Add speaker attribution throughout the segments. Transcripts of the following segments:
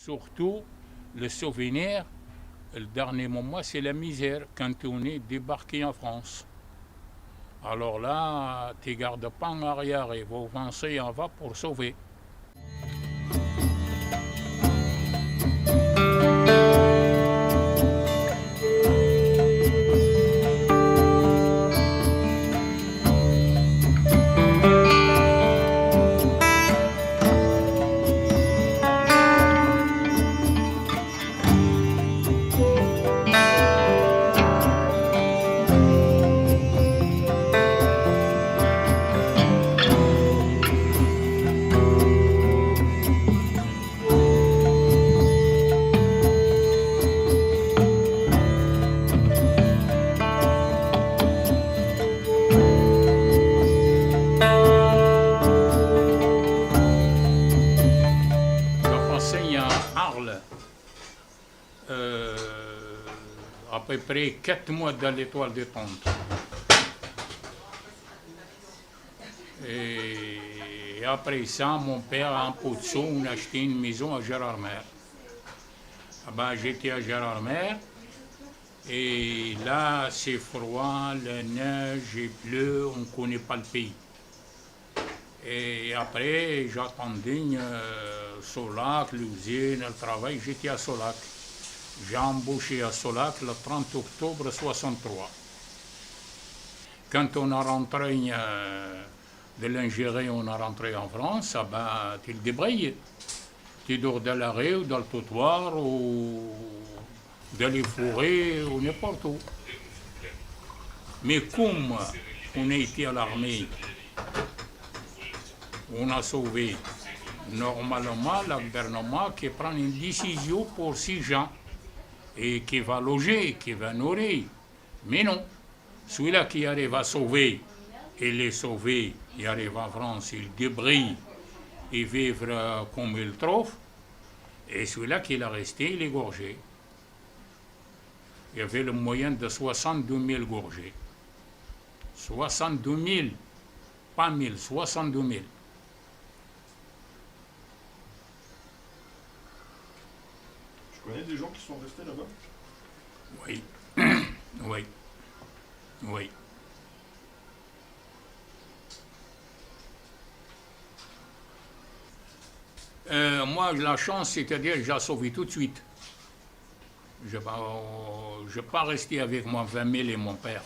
Speaker 1: Surtout, le souvenir, le dernier moment, c'est la misère quand on est débarqué en France. Alors là, tu ne gardes pas en arrière et vous avancez en va pour sauver. J'enseigne à Arles, à peu près 4 mois dans l'étoile de Tente. Et après ça, mon père a un peu de sous, on a acheté une maison à Gérardmer. J'étais à Gérardmer et là c'est froid, la neige, il pleut, on ne connaît pas le pays. Et après j'attendais Solac, l'usine, le travail, j'étais à Solac. J'ai embauché à Solac le 30 octobre 63. Quand on a rentré de l'ingénierie, on a rentré en France, tu le débrayes. Tu dors dans l'arrêt ou dans le trottoir ou dans les forêts ou n'importe où. Mais comme on a été à l'armée, on a sauvé. Normalement, le gouvernement qui prend une décision pour 6 gens et qui va loger, qui va nourrir. Mais non, celui-là qui arrive à sauver, il est sauvé, il arrive en France, il débrouille, il vivre comme il trouve. Et celui-là qui est resté, il est gorgé. Il y avait le moyen de 62 000 gorgés. 62 000, pas 1000, 62 000.
Speaker 2: Tu connais des gens qui sont restés là-bas?
Speaker 1: Oui, oui, oui. Moi, la chance, c'est-à-dire que j'ai sauvé tout de suite. Je n'ai pas resté avec moi 20 000 et mon père.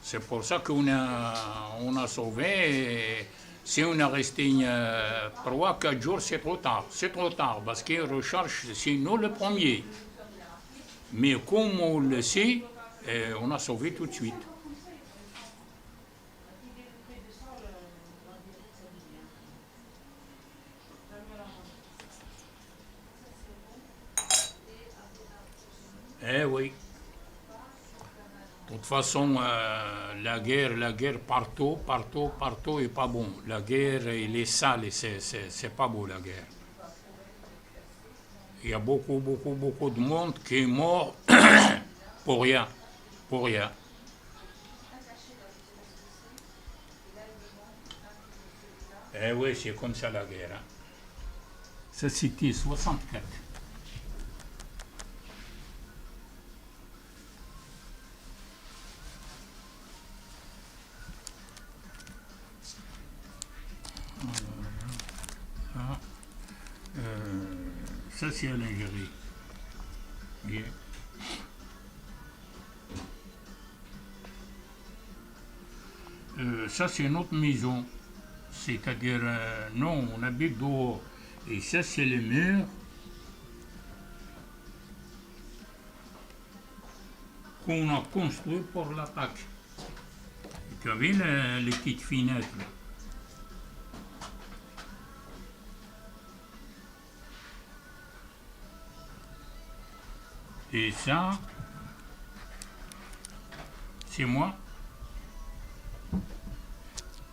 Speaker 1: C'est pour ça qu'on a sauvé. Et si on a resté 3-4 jours, c'est trop tard. C'est trop tard parce qu'ils recherchent, c'est nous le premier. Mais comme on le sait, on a sauvé tout de suite. Eh oui. De toute façon, la guerre partout est pas bon. La guerre, il est sale et c'est pas beau la guerre. Il y a beaucoup de monde qui est mort pour rien, pour rien. Eh oui, c'est comme ça la guerre. Hein. Ça, c'était 64. Ça, c'est à l'Algérie. Yeah. Ça, c'est notre maison. C'est-à-dire, non, on habite dehors. Et ça, c'est le mur qu'on a construit pour l'attaque. Tu as vu les petites fenêtres là? Et ça, c'est moi.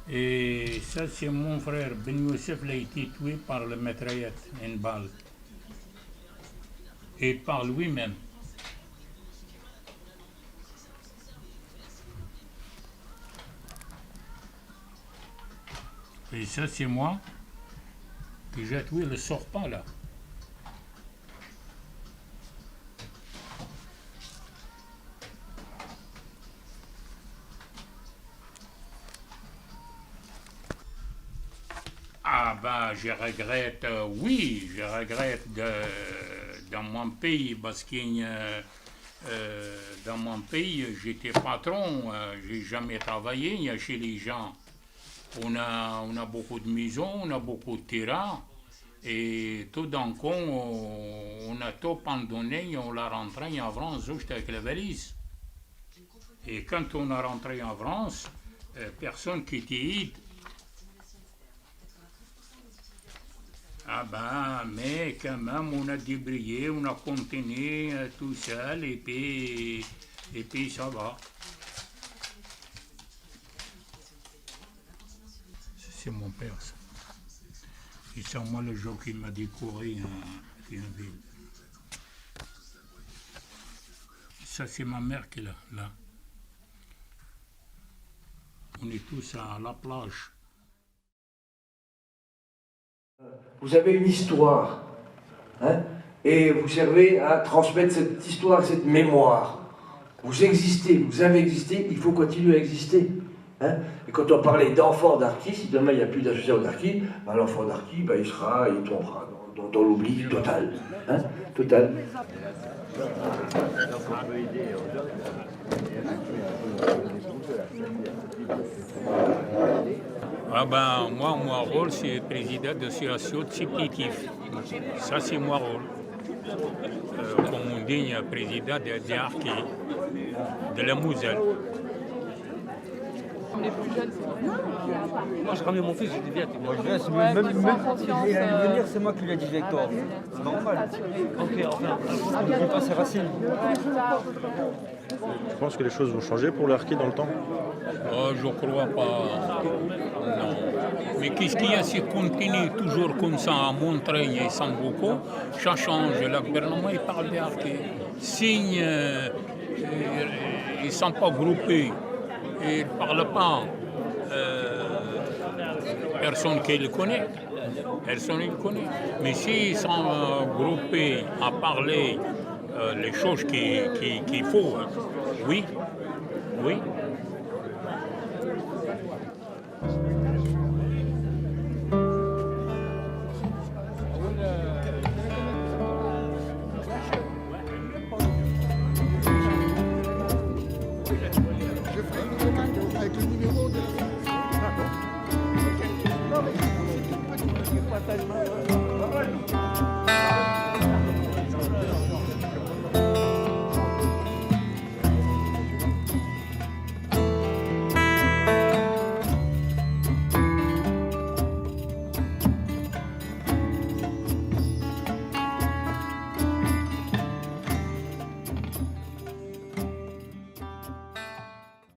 Speaker 1: Et ça, c'est mon frère. Ben Youssef a été tué par le mitraillette, une balle. Et par lui-même. Et ça, c'est moi. Que j'ai tué, il ne sort pas là. ben, je regrette, oui, je regrette dans mon pays parce que dans mon pays, j'étais patron, j'ai jamais travaillé chez les gens. On a beaucoup de maisons, on a beaucoup de terrains. Et tout d'un coup, on a tout abandonné, on l'a rentré en France juste avec la valise. Et quand on est rentré en France, personne qui t'aide. Ah ben, mais quand même, on a débrouillé, on a continué tout seul, et puis ça va. C'est mon père, ça. C'est moi le jour qu'il m'a décoré à Thionville. Ça, c'est ma mère qui est là. On est tous à la plage.
Speaker 3: Vous avez une histoire, hein, et vous servez à transmettre cette histoire, cette mémoire. Vous existez, vous avez existé, il faut continuer à exister. Hein. Et quand on parlait d'enfant d'Arki, si demain il n'y a plus d'association d'Arki, ben, l'enfant d'Arki, ben, il tombera dans l'oubli total. Hein, total.
Speaker 1: Ah ben, moi, mon rôle, c'est président de l'association Tsipitif. Ça, c'est mon rôle. Comme on dit, président de Arki, de la Moselle.
Speaker 4: Les plus jeunes, c'est
Speaker 5: Moi, je ramène mon fils, j'ai dit viens, tu
Speaker 6: Moi, je reste,
Speaker 4: Ouais,
Speaker 6: même,
Speaker 4: sans
Speaker 6: même
Speaker 4: confiance,
Speaker 6: il allait venir, c'est moi qui lui ai dit Victor. C'est normal.
Speaker 5: Ok, enfin,
Speaker 6: Il ne pas ses racines.
Speaker 2: Je pense que les choses vont changer pour l'Arki dans le temps.
Speaker 1: Oh, je ne crois pas. Non. Mais qu'est-ce qu'il y a si on continue toujours comme ça à montrer et sans beaucoup, ça change. Le gouvernement il parle d'Arki. Signe, ils ne sont pas groupés. Ils ne parlent pas. Personne qui le connaît. Personne ne le connaît. Mais s'ils sont groupés à parler les choses qu'il faut, hein, oui, oui.